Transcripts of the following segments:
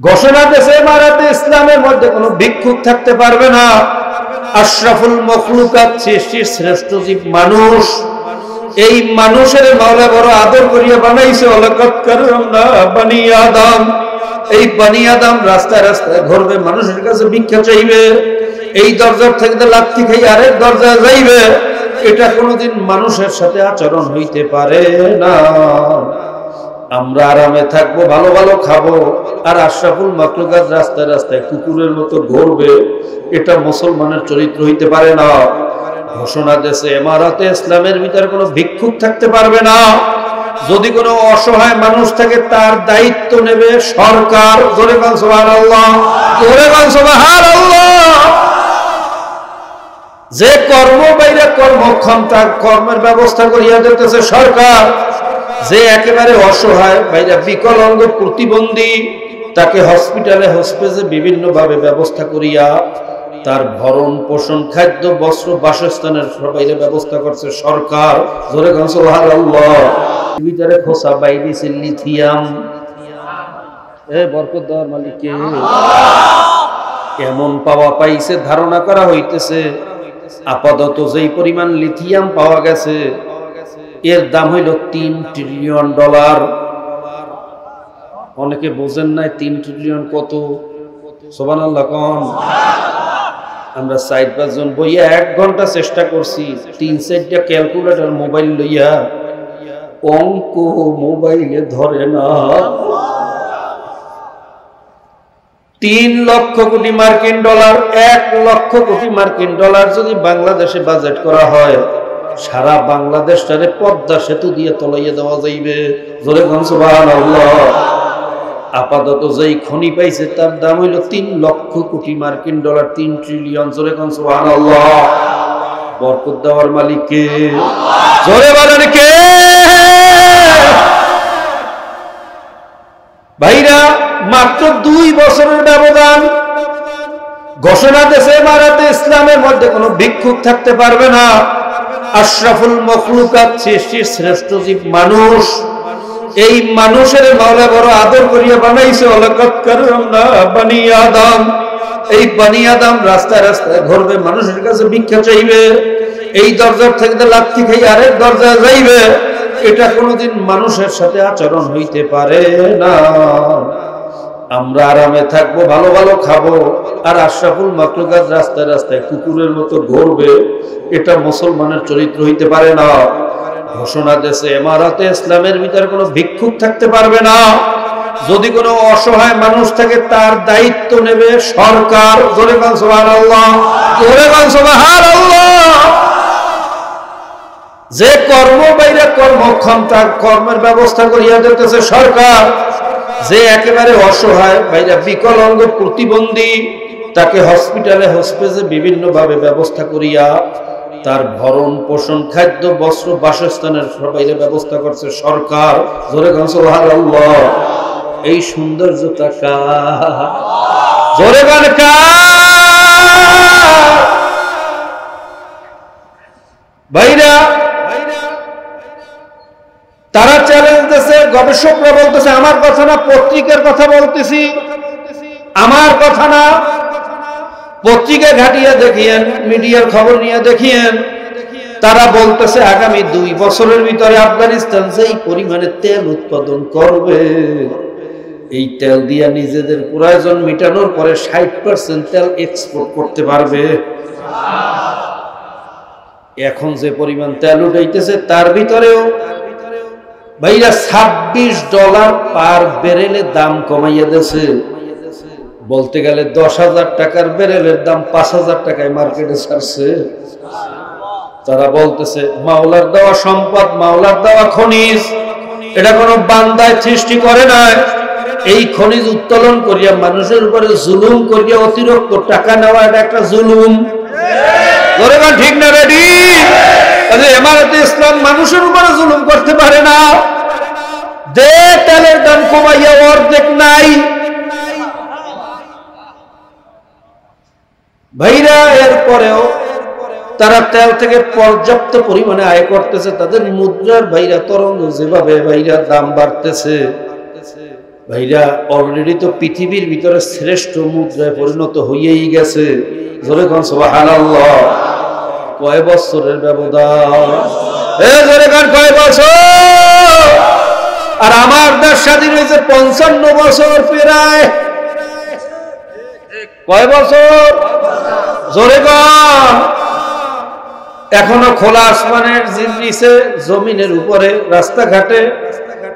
ঘোষণা দেশে ইমারতে ইসলামের মধ্যে কোনো ভিক্ষুক থাকতে পারবে না। আশরাফুল মখলুকাত, সৃষ্টির শ্রেষ্ঠ জীব মানুষ, এই মানুষের মাওলা বড় আদর করিয়া বানাইছে। ওয়ালাকাদ কাররামনা বানি আদম, এই বানি আদম রাস্তায় রাস্তায় ঘুরবে, মানুষের কাছে ভিক্ষা চাইবে, এই দরজার থেকে লাথি খাই আরেক দরজায় যাইবে। এটা কোনোদিন মানুষের সাথে আচরণ হইতে পারে না। আমরা আরামে থাকবো, ভালো ভালো খাবো, আর আশরাফুল মাখলুকাত রাস্তায় রাস্তায় কুকুরের মতো ঘুরবে, এটা মুসলমানের চরিত্র হইতে পারে না। ঘোষণা দেশে ইমারতে ইসলামের ভিতরে কোনো ভিক্ষুক থাকতে পারবে না। যদি কোনো অসহায় মানুষ থাকে তার দায়িত্ব নেবে সরকার। জোরে বলেন সুবহানাল্লাহ, জোরে বলেন সুবহানাল্লাহ। যে কর্ম বাইরে কর্মক্ষম তার কর্মের ব্যবস্থা করিয়া দিতেছে সরকার। যে একেবারে অসহায় বাইরে বিকলাঙ্গ প্রতিবন্ধী, তাকে হসপিটালে হসপিটালে বিভিন্ন ভাবে ব্যবস্থা করিয়া তার ভরণ পোষণ, খাদ্য, বস্ত্র, বাসস্থানের বাইরে ব্যবস্থা করছে সরকার। জোরে বলেন সুবহানাল্লাহ। ভিতরে খোসা বাইরেছে লিথিয়াম। বরকত দেওয়ার মালিক কে? এমন পাওয়া পাইছে, ধারণা করা হইতেছে আপাতত যেই পরিমাণ লিথিয়াম পাওয়া গেছে এর দাম হইল $3 ট্রিলিয়ন। অনেকে বোঝেন নাই 3 ট্রিলিয়ন কত। সুবহানাল্লাহ কোন। আমরা 4-5 জন বইয়া 1 ঘন্টা চেষ্টা করছি, 3-4টা ক্যালকুলেটর মোবাইল লইয়া, অঙ্ক মোবাইলে ধরে না। 3 লক্ষ কোটি মার্কিন ডলার, 1 লক্ষ কোটি মার্কিন ডলার যদি বাংলাদেশে বাজেট করা হয়, সারা বাংলাদেশটারে পদ্মা সেতু দিয়ে তলাইয়া দেওয়া যাইবে। জোরে বলেন সুবহানাল্লাহ। আপাতত যেই খনি পাইছে তার দাম হইল 3 লক্ষ কোটি মার্কিন ডলার, 3 ট্রিলিয়ন। জোরে বলেন সুবহানাল্লাহ। বরকত দেওয়ার মালিক কে? জোরে বলেন কে? ভাইরা, মাত্র 2 বছরের ব্যবধান। ঘোষণা দেশে ইমারতে ইসলামের মধ্যে কোনো ভিক্ষুক থাকতে পারবে না। আশরাফুল মখলুকাত, সৃষ্টির শ্রেষ্ঠ জীব মানুষ, এই মানুষের মাওলা বড় আদর করিয়া বানাইছে। ওয়ালাকাদ কাররামনা বানি আদম, এই বানি আদম রাস্তায় রাস্তায় ঘুরবে, মানুষের কাছে ভিক্ষা চাইবে, এই দরজার থেকে লাথি খাই আরেক দরজায় যাইবে। এটা কোনোদিন মানুষের সাথে আচরণ হইতে পারে না। আমরা আরামে থাকবো, ভালো ভালো খাবো, আর আশরাফুল মাখলুকাত রাস্তায় রাস্তায় কুকুরের মতো ঘুরবে, এটা মুসলমানের চরিত্র হইতে পারে না। ঘোষণা দেশে ইমারতে ইসলামের ভিতরে কোনো ভিক্ষুক থাকতে পারবে না। যদি কোনো অসহায় মানুষ থাকে তার দায়িত্ব নেবে সরকার। জোরে বলেন সুবহানাল্লাহ, জোরে বলেন সুবহানাল্লাহ। যে কর্ম বাইরে কর্মক্ষম তার কর্মের ব্যবস্থা করিয়া দিতেছে সরকার। যে একেবারে অসহায় বাইরে বিকলাঙ্গ প্রতিবন্ধী, তাকে হসপিটালে হসপিটালে বিভিন্ন ভাবে ব্যবস্থা করিয়া তার ভরণ পোষণ, খাদ্য, বস্ত্র, বাসস্থানের বাইরে ব্যবস্থা করছে সরকার। জোরে বলেন সুবহানাল্লাহ। এই সৌন্দর্যতা কার? জোরে বলেন কার? ভাইরা, তারা চ্যালেঞ্জ দিয়েছে, গবেষকরা বলতেছে, আমার কথা না, পত্রিকার কথা বলতেছি, আমার কথা না। পত্রিকা ঘাটিয়া দেখিয়েন, মিডিয়ার খবর নিয়ে দেখিয়েন, তারা বলতেছে আগামী 2 বছরের ভিতরে আফগানিস্তান যেই পরিমাণে তেল উৎপাদন করবে, এই তেল দিয়া নিজেদের প্রয়োজন মেটানোর পরে 60% তেল এক্সপোর্ট করতে পারবে। এখন যে পরিমাণ তেল উঠাইতেছে তার ভিতরেও ভাইরা $26 পার ব্যারেলের দাম কমাইয়া দিয়েছে। বলতে গেলে 10,000 টাকার ব্যারেলের দাম 5,000 টাকায় মার্কেটে ছাড়ছে। তারা বলতেছে মাওলার দেওয়া সম্পদ, মাওলার দেওয়া খনিজ, এটা কোনো বান্দায় সৃষ্টি করে নাই। এই খনিজ উত্তোলন করিয়া মানুষের উপরে জুলুম করিয়া অতিরিক্ত টাকা নেওয়া, এটা একটা জুলুম। ঠিক না? রেডি? ইমারতে ইসলাম মানুষের উপরে জুলুম করতে পারে না। যে তেলের দাম কমাইয়া অর্ধেক নাই। ভাইরা, এরপরেও তারা তেল থেকে পর্যাপ্ত পরিমাণে আয় করতেছে। তাদের মুদ্রার ভাইরা তরঙ্গ যেভাবে ভাইরা দাম বাড়তেছে, ভাইরা অলরেডি তো পৃথিবীর ভিতরে শ্রেষ্ঠ মুদ্রায় পরিণত হইয়াই গেছে। জোরে কোন সুবহানাল্লাহ। কয় বছরের ব্যবধান? জোরে কোন কয় বছর? আর আমার দেশ স্বাধীন হয়েছে 55 বছর প্রায়। কয় বছর? জোরে কোন। এখনো খোলা আসমানের নিচে জমিনের উপরে রাস্তাঘাটে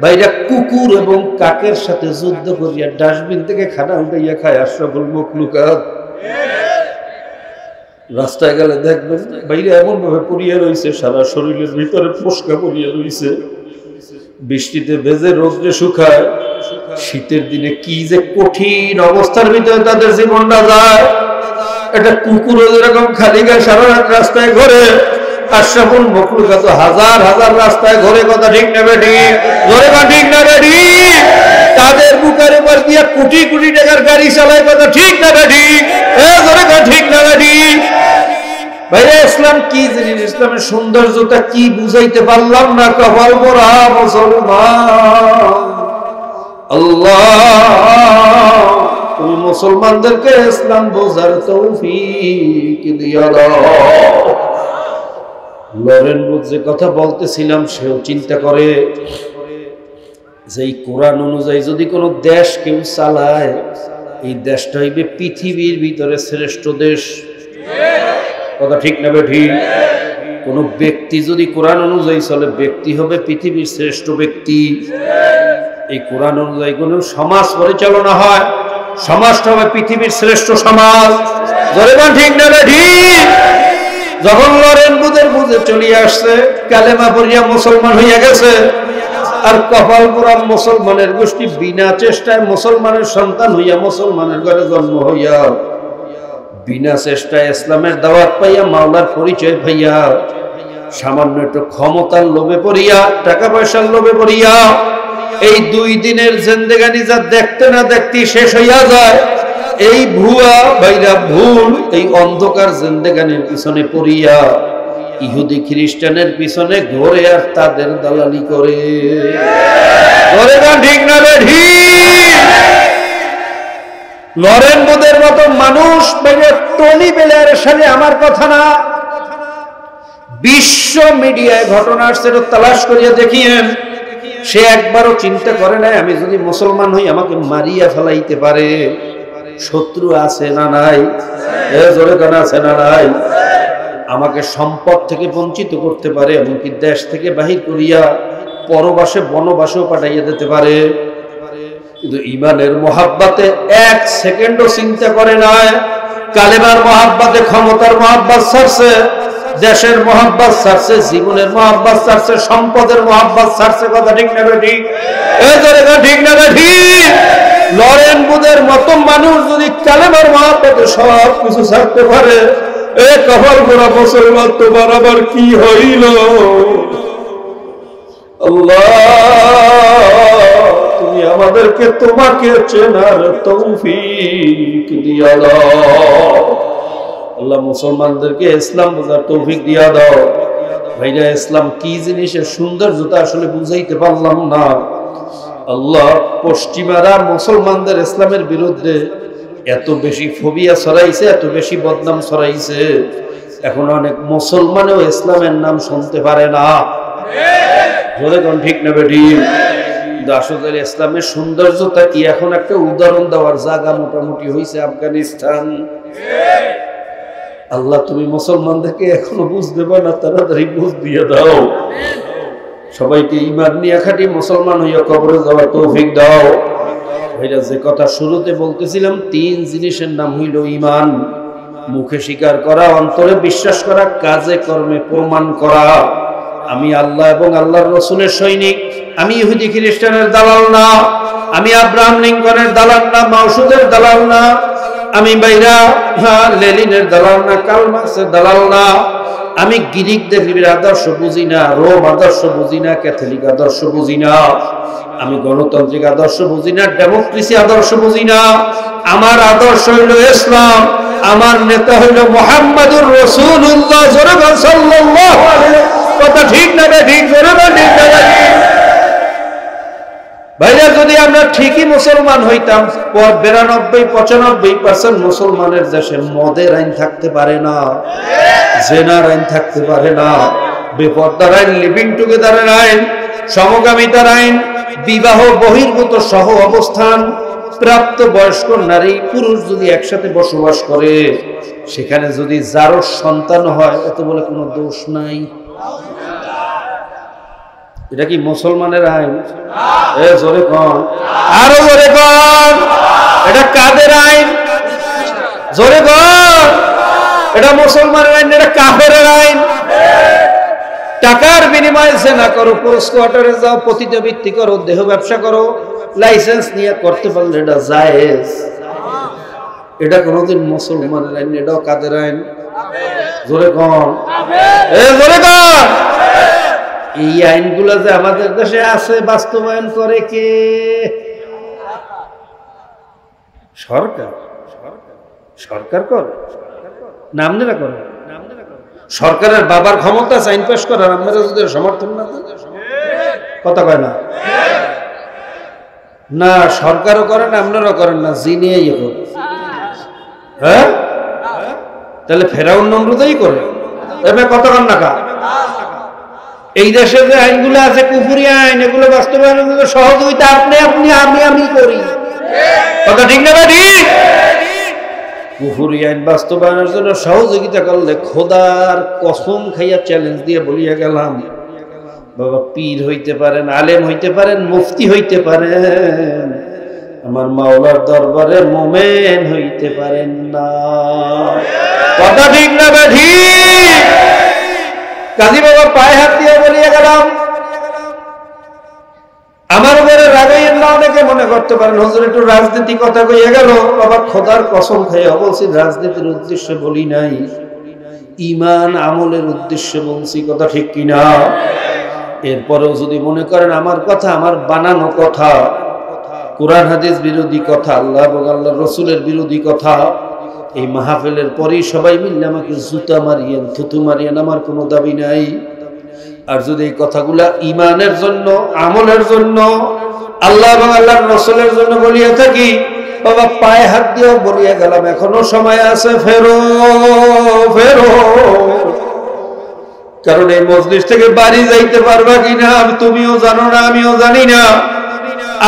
ভাইরা কুকুর এবং কাকের সাথে যুদ্ধ করিয়া ডাস্টবিন থেকে খানা উঠাইয়া খায় আশরাফুল মখলুকাত। রাস্তায় গেলে দেখবেন ভাইরা এমন ভাবে পড়িয়া রয়েছে, সারা শরীরের ভিতরে ফোসকা পড়িয়া রয়েছে, বৃষ্টিতে ভেজে রোদ্রে শুকায়। শীতের দিনে কি যে কঠিন অবস্থার ভিতরে তাদের জীবনটা যায়। একটা কুকুরও যেরকম খালি গায়ে সারা রাত রাস্তায় ঘোরে, আশরাফুল মখলুকাত হাজার হাজার রাস্তায় ঘোরে। কথা ঠিক না বেটি? ঘোরে বা ঠিক না বেটি? তাদের বুকের উপর দিয়ে কোটি কোটি টাকার গাড়ি চালায়। কথা ঠিক না বেটি? ঘোরে বা ঠিক না বেটি? ভাইরা ইসলাম কি জিনিস, ইসলামের সৌন্দর্যতা কি বুঝাইতে পারলাম না। কপাল পোড়া মুসলমান। আল্লাহ তুমি মুসলমানদেরকে ইসলাম বোঝার তৌফিক দিয়া দাও। লরেন বুঝ যে কথা বলতেছিলাম, সেও চিন্তা করে যে এই কোরআন অনুযায়ী যদি কোনো দেশ কেউ চালায়, এই দেশটা হইবে পৃথিবীর ভিতরে শ্রেষ্ঠ দেশ। কথা ঠিক না বেঠি? কোন ব্যক্তি যদি কোরআন অনুযায়ী চলে, ব্যক্তি হবে পৃথিবীর শ্রেষ্ঠ ব্যক্তি। এই কোরআন অনুযায়ী কোন সমাজ পরিচালনা হয়, সমাজটা হবে পৃথিবীর শ্রেষ্ঠ সমাজ। জোরে ঠিক না বেঠি? যখন লরেন বুঝের বুঝে চলিয়ে আসছে, কালেমা পড়িয়া মুসলমান হইয়া গেছে। আর কপাল পোড়া মুসলমানের গোষ্ঠী বিনা চেষ্টায় মুসলমানের সন্তান হইয়া, মুসলমানের ঘরে জন্ম হইয়া, বিনা চেষ্টায় ইসলামের দাওয়াত পাইয়া, মাওলার পরিচয় পাইয়া, সামান্য একটু ক্ষমতার লোভে পড়িয়া, টাকা পয়সার লোভে পড়িয়া এই 2 দিনের জিন্দেগানি যা দেখতে না দেখতে শেষ হইয়া যায়, এই ভুয়া ভাইরা ভুল এই অন্ধকার জিন্দেগানির পিছনে পড়িয়া ইহুদি খ্রিস্টানের পিছনে ঘোরে আর তাদের দালালি করে। ঘরে না ঠিক না রে ঠিক? লরেন বুদের মতো মানুষ টনি বেলারের সাথে আমার কথা না, বিশ্ব মিডিয়ায় ঘটনা আসছে, তালাশ করিয়া দেখিয়েন। সে একবারও চিন্তা করে নাই আমি যদি মুসলমান হই আমাকে মারিয়া ফেলাইতে পারে। শত্রু আছে না নাই? জোরে গান আছে না নাই? আমাকে সম্পদ থেকে বঞ্চিত করতে পারে, এমনকি দেশ থেকে বাহির করিয়া পরবাসে বনবাসেও পাঠাইয়া দিতে পারে। কিন্তু ইমানের মহাব্বাতে 1 সেকেন্ডও চিন্তা করে নাই। কালেমার মহাব্বাতে ক্ষমতার মহাব্বাত ছাড়ছে, দেশের মহাব্বাত ছাড়ছে, জীবনের মহাব্বাত ছাড়ছে, সম্পদের মহাব্বাত ছাড়ছে। কথা ঠিক না ঠিক? ঠিক না ঠিক? লরেন বুদের মতো মানুষ যদি কালেমার মহাব্বাতে সব কিছু ছাড়তে পারে, এ কপাল পোড়া মুসলমান তোমার আবার কি হইল? আল্লাহ তুমি আমাদেরকে তোমাকে চেনার তৌফিক দিয়া দাও। আল্লাহ মুসলমানদেরকে ইসলাম বোঝার তৌফিক দিয়া দাও। ভাইরা ইসলাম কি জিনিসের সৌন্দর্যতা আসলে বুঝাইতে পারলাম না। আল্লাহ পশ্চিমারা মুসলমানদের ইসলামের বিরুদ্ধে এত বেশি ফোবিয়া ছড়াইছে, এত বেশি বদনাম ছড়াইছে, এখন অনেক মুসলমানও ইসলামের নাম শুনতে পারে না। ঠিক না বেটি? আসলে ইসলামের সৌন্দর্যতা কি এখন একটা উদাহরণ দেওয়ার জায়গা মোটামুটি হয়েছে আফগানিস্তান। আল্লাহ তুমি মুসলমানদেরকে এখনো বুঝতে পার না, তাড়াতাড়ি বুঝ দিয়ে দাও। সবাইকে ঈমান নিয়ে খাঁটি মুসলমান হইয়া কবরে যাওয়ার তৌফিক দাও। ভাইরা যে কথা শুরুতে বলতেছিলাম, 3 জিনিসের নাম হইল ঈমান। মুখে স্বীকার করা, অন্তরে বিশ্বাস করা, কাজে কর্মে প্রমাণ করা। আমি আল্লাহ এবং আল্লাহর রাসূলের সৈনিক, আমি ইহুদি খ্রিস্টানের দালাল না, আমি আব্রাহাম লিঙ্কনের দালাল না, মাউসুদের দালাল না, আমি বাইরা লেনিনের দালাল না, কার্ল মার্ক্সের দালাল না, আমি গ্রিক দেবীর আদর্শ বুঝি না, রোম আদর্শ বুঝি না, ক্যাথলিক আদর্শ বুঝি না, আমি গণতান্ত্রিক আদর্শ বুঝি না, ডেমোক্রেসি আদর্শ বুঝি না। আমার আদর্শ হইল ইসলাম, আমার নেতা হইল মুহাম্মাদুর রাসূলুল্লাহ সাল্লাল্লাহু আলাইহি ওয়াসাল্লাম। কথা ঠিক না ঠিক? ভাইরা, যদি আমরা ঠিকই মুসলমান হইতাম, 92-95% মুসলমানের দেশে মদের আইন থাকতে পারে না, জেনার আইন থাকতে পারে না, বেপরদার আইন, লিভিং টুগেদারের আইন, সমকামিতার আইন, বিবাহ বহির্ভূত সহ অবস্থান, প্রাপ্ত বয়স্ক নারী পুরুষ যদি একসাথে বসবাস করে, সেখানে যদি যারও সন্তান হয়, এত বলে কোনো দোষ নাই। এটা কি মুসলমানের আইন? জোরে কন, আরো জোরে কন। এটা কাদের আইন? জোরে কন। এটা মুসলমানের আইন, এটা কাফেরের আইন। টাকার বিনিময়ে জেনা করো, পোস্ট কোয়ার্টারে যাও, পতিতাবৃত্তি করো, দেহ ব্যবসা করো, লাইসেন্স নিয়ে করতে পারলে এটা জায়েজ। এটা কোনোদিন মুসলমানের আইন, এটাও কাদের আইন? জোরে কন, জোরে কন। এই আইনগুলো যে আমাদের দেশে আছে, বাস্তবায়ন করে কে? সরকার। সরকার করে না, আপনারা করে? সরকারের বাবার ক্ষমতা আছে আইন পাস করার, আপনারা যদি সমর্থন না দেন, কথা কয় না? না, সরকারও করেন না, আপনারাও করেন না, জিনিয়ে করেন। হ্যাঁ, তাহলে ফেরাউন নমরুদই করে, এবার কত কন না কা? এই দেশে যে আইনগুলো আছে কুফরি আইন, এগুলো বাস্তবায়নের জন্য সহযোগিতা আপনি আপনি আমি করি, কথা ঠিক না? ঠিক। কুফরি আইন বাস্তবায়নের জন্য সহযোগিতা করলে খোদার কসম খাইয়া চ্যালেঞ্জ দিয়ে বলিয়া গেলাম, বাবা পীর হইতে পারেন, আলেম হইতে পারেন, মুফতি হইতে পারেন, আমার মাওলার দরবারে মোমেন হইতে পারেন না, কথা ঠিক না? ঠিক। কাজী বাবা পায়ে হাত দিয়ে বলিয়া গেলাম, আমার উপরে রাগাইয়ের না। অনেকে মনে করতে পারেন হুজুর একটু রাজনীতি কথা কইয়া গেল। বাবা খোদার কসম খাইয়া বলছি, রাজনীতির উদ্দেশ্যে বলি নাই, ঈমান আমলের উদ্দেশ্যে বলছি, কথা ঠিক কিনা? এরপরেও যদি মনে করেন আমার কথা আমার বানানো কথা, কোরআন হাদিস বিরোধী কথা, আল্লাহ এবং আল্লাহর রাসূলের বিরোধী কথা, এই মাহফিলের পরেই সবাই মিলে আমাকে জুতা মারিয়েন, থুতু মারিয়েন, আমার কোনো দাবি নাই। আর যদি এই কথাগুলা ঈমানের জন্য, আমলের জন্য, আল্লাহ এবং আল্লাহর রাসূলের জন্য বলিয়া থাকি, বাবা পায়ে হাত দিয়েও বলিয়া গেলাম, এখনো সময় আছে, ফেরো ফেরো। কারণ এই মজলিস থেকে বাড়ি যাইতে পারবা কিনা তুমিও জানো না, আমিও জানি না।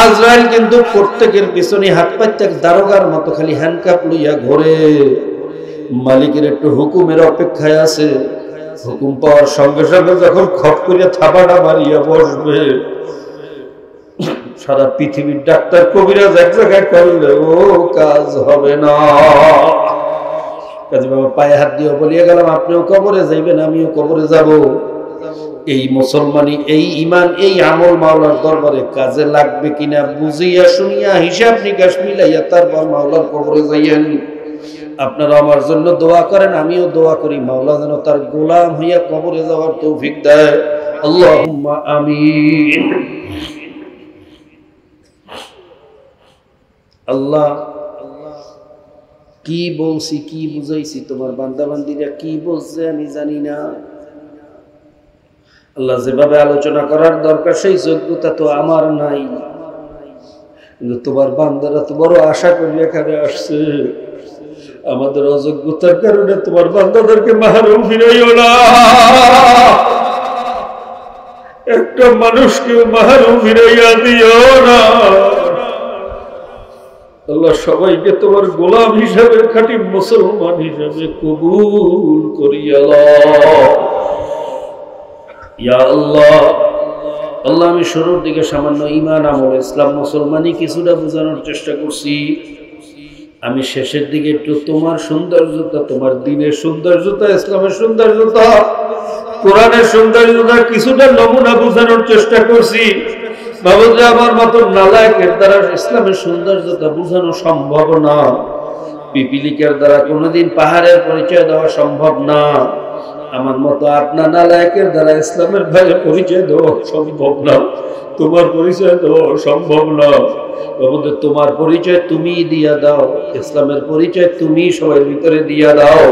আজরাইল কিন্তু প্রত্যেকের পিছনে হাত পাইতে দারোগার মতো খালি হ্যান্ডকাপ লইয়া ঘোরে, মালিকের একটু হুকুমের অপেক্ষায় আছে। হুকুম পাওয়ার সঙ্গে সঙ্গে যখন খপ করিয়া থাবাটা মারিয়া বসবে, সারা পৃথিবীর ডাক্তার কবিরাজ এক জায়গায় করলে ও কাজ হবে না। কাজী বাবা পায়ে হাত দিয়ে বলিয়া গেলাম, আপনিও কবরে যাইবেন, আমিও কবরে যাব। এই মুসলমানি, এই ঈমান, এই আমল মাওলার দরবারে কাজে লাগবে কিনা বুঝিয়া শুনিয়া হিসাব নিকাশ মিলাইয়া তারপর মাওলার কবরে যাইয়েন। আপনারা আমার জন্য দোয়া করেন, আমিও দোয়া করি, মাওলা যেন তার গোলাম হইয়া কবরে যাওয়ার তৌফিক দেয়। আল্লাহুম্মা আমিন। আল্লাহ, কি বলছি, কি বুঝাইছি, তোমার বান্দা বান্দিরা কি বলছে আমি জানি না। আল্লাহ, যেভাবে আলোচনা করার দরকার সেই যোগ্যতা তো আমার নাই, কিন্তু তোমার বান্দারা তো বড় আশা করি এখানে আসছে। আমাদের অযোগ্যতার কারণে তোমার বান্দাদেরকে মাহরুম ফিরাইও না, একটা মানুষকে মাহরুম ফিরাইয়া দিও না। আল্লাহ, সবাইকে তোমার গোলাম হিসাবে, খাঁটি মুসলমান হিসাবে কবুল করিয়া লও। ইয়া আল্লাহ, আল্লাহ, আমি শুরুর দিকে সামান্য ঈমান, আমল, ইসলাম, মুসলমানি কিছুটা বোঝানোর চেষ্টা করছি। আমি শেষের দিকে একটু তোমার সৌন্দর্যতা, তোমার দ্বীনের সৌন্দর্যতা, ইসলামের সৌন্দর্যতা, কোরআনের সৌন্দর্যতা কিছুটা নমুনা বোঝানোর চেষ্টা করছি। বাবুজি, আমার মতো নালায়েকের দ্বারা ইসলামের সৌন্দর্যতা বোঝানো সম্ভব না, পিপিলিকার দ্বারা কোনোদিন পাহাড়ের পরিচয় দেওয়া সম্ভব না, আমার মতো আপনার নালায়েকের দ্বারা ইসলামের ভাইয়ের পরিচয় দেওয়া সম্ভব না, তোমার পরিচয় দেওয়া সম্ভব না। বাবুজি, তোমার পরিচয় তুমি দিয়া দাও, ইসলামের পরিচয় তুমি সবার ভিতরে দিয়া দাও।